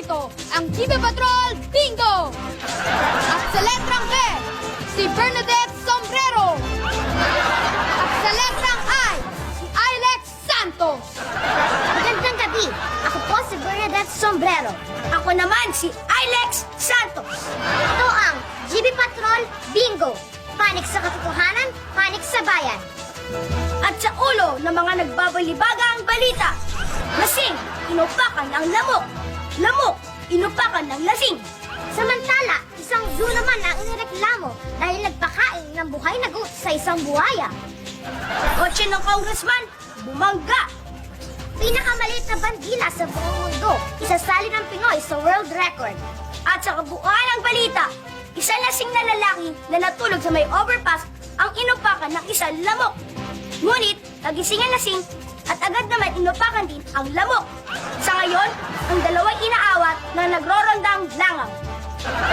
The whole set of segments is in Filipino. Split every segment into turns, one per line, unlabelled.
Santo, ang GB Patrol Bingo! At sa letrang B, si Bernadette Sombrero. At sa letrang I, si Ilex Santos.
Magandang gabi. Ako po si Bernadette Sombrero. Ako naman si Ilex Santos. Ito ang GB Patrol Bingo. Panik sa katotohanan, panik sa bayan. At sa ulo ng mga nagbabalibagang balita. Lasing, inupakan ng lamok. Lamok, inupakan ng lasing. Samantala, isang zoo naman ang inireklamo dahil nagpakain ng buhay na goat sa isang buhaya. Kotse ng congressman, bumangga. Pinakamaliit na bandila sa buong mundo, isasali ng Pinoy sa world record. At sa kabuuan ng balita, isang lasing na lalaki na natulog sa may overpass ang inupakan ng isang lamok. Ngunit, nagising ang lasing at agad naman inupakan din ang lamok. Sa ngayon, ang dalawang inaawat na nagrorondang langaw.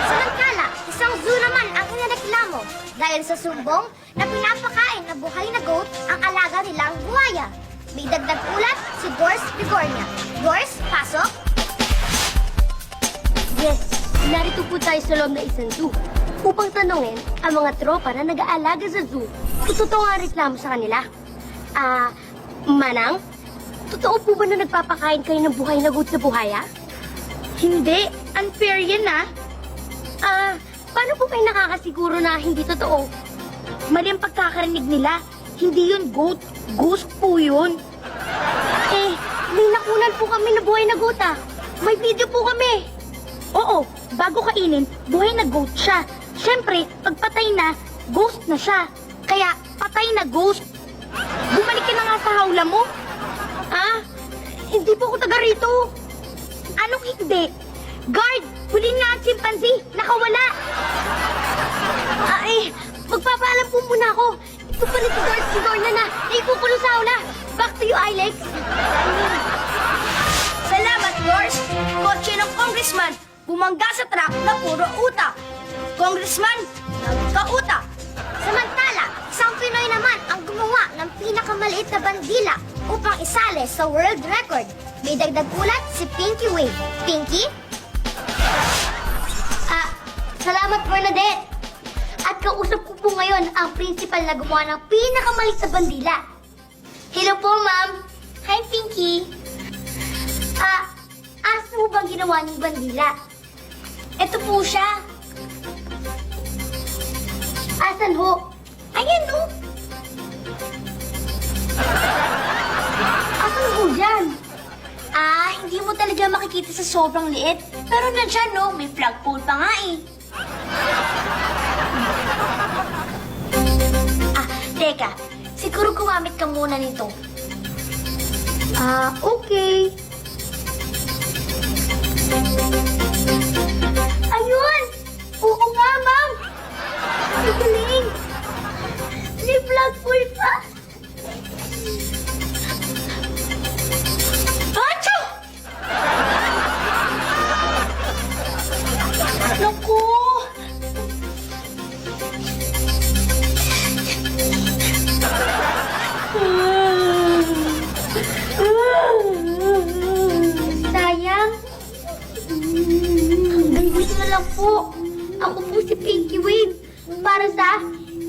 Samantala, isang zoo naman ang inireklamo dahil sa sumbong na pinapakain na buhay na goat ang alaga nilang buhaya. May dagdag ulat si Dors Bigornia. Dors, pasok!
Yes, narito po tayo sa loob ng isang zoo upang tanungin ang mga tropa na nag-aalaga sa zoo kung totoo nga reklamo sa kanila. Manang, totoo po ba na nagpapakain kayo ng buhay na goat sa buhaya?
Hindi, unfair yan
Paano po kayo nakakasiguro na hindi totoo?
Mali ang pagkakarinig nila. Hindi yun goat, ghost po yun.
May nakunan po kami na buhay na goat May video po kami.
Oo, bago kainin, buhay na goat siya. Siyempre, pagpatay na, ghost na siya. Kaya, patay na ghost. Bumalik ka na nga sa hawla mo.
Hindi po ako taga rito.
Anong hindi? Guard, hulin nga ang chimpanzee. Nakawala.
Magpapaalam po muna ako. Ito pala si Dors Bigornia na ikukulong sa aula. Back to you, Ilex.
Salamat, Lors. Kotse ng congressman, bumangga sa truck na puro utak. Congressman, nagkautak. Samantala, isang Pinoy naman ang gumawa ng pinakamaliit na bandila upang isali sa world record. May dagdag ulat si Pinky Wave. Pinky?
Salamat, Bernadette. At kausap ko po ngayon ang principal na gumawa ng pinakamaliit na bandila. Hello po, ma'am. Hi, Pinky. Asa mo bang ginawa ng bandila? Ito po siya. Asan ho? Ayan ho. Asan ho dyan?
Hindi mo talaga makikita sa sobrang liit. Pero nandyan, no? May flagpole pa nga eh. Teka. Siguro gumamit ka muna nito.
Okay. Ayun! Oo nga, ma'am! Ang galing! May flagpole pa!
Achoo! Naku!
Sayang. Hanggang dito na lang po. Ako po si Pinky Wave para sa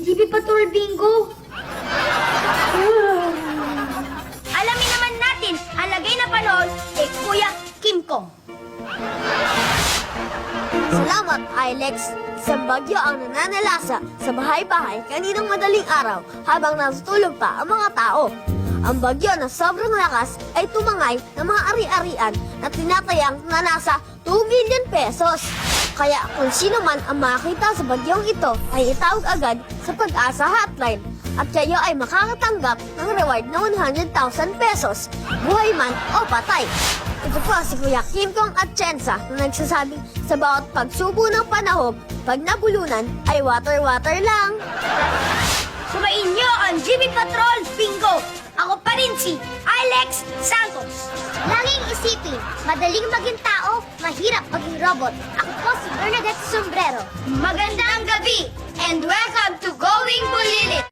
GB Patrol Bingo.
Alamin naman natin ang lagay na panahon kay Kuya Kim Kong.
Salamat, Ilex. Isang bagyo ang nananalasa sa bahay-bahay kaninang madaling araw habang natutulog pa ang mga tao. Ang bagyo na sobrang lakas ay tumangay ng mga ari-arian na tinatayang na nasa 2 million pesos. Kaya kung sino man ang makakita sa bagyong ito ay itawag agad sa Pag-asa Hotline at kayo ay makakatanggap ng reward na 100,000 pesos, buhay man o patay. Ito po si Kuya Kim Kong at Chensa na nagsasabing sa bawat pagsubo ng panahog, pag nabulunan ay water-water lang.
Sumayin niyo ang GB Patrol Bingo! Ako pa rin si Ilex Santos.
Laging isipin, madaling maging tao, mahirap maging robot. Ako po si Bernadette Sombrero.
Magandang gabi and welcome to Going Bulilit!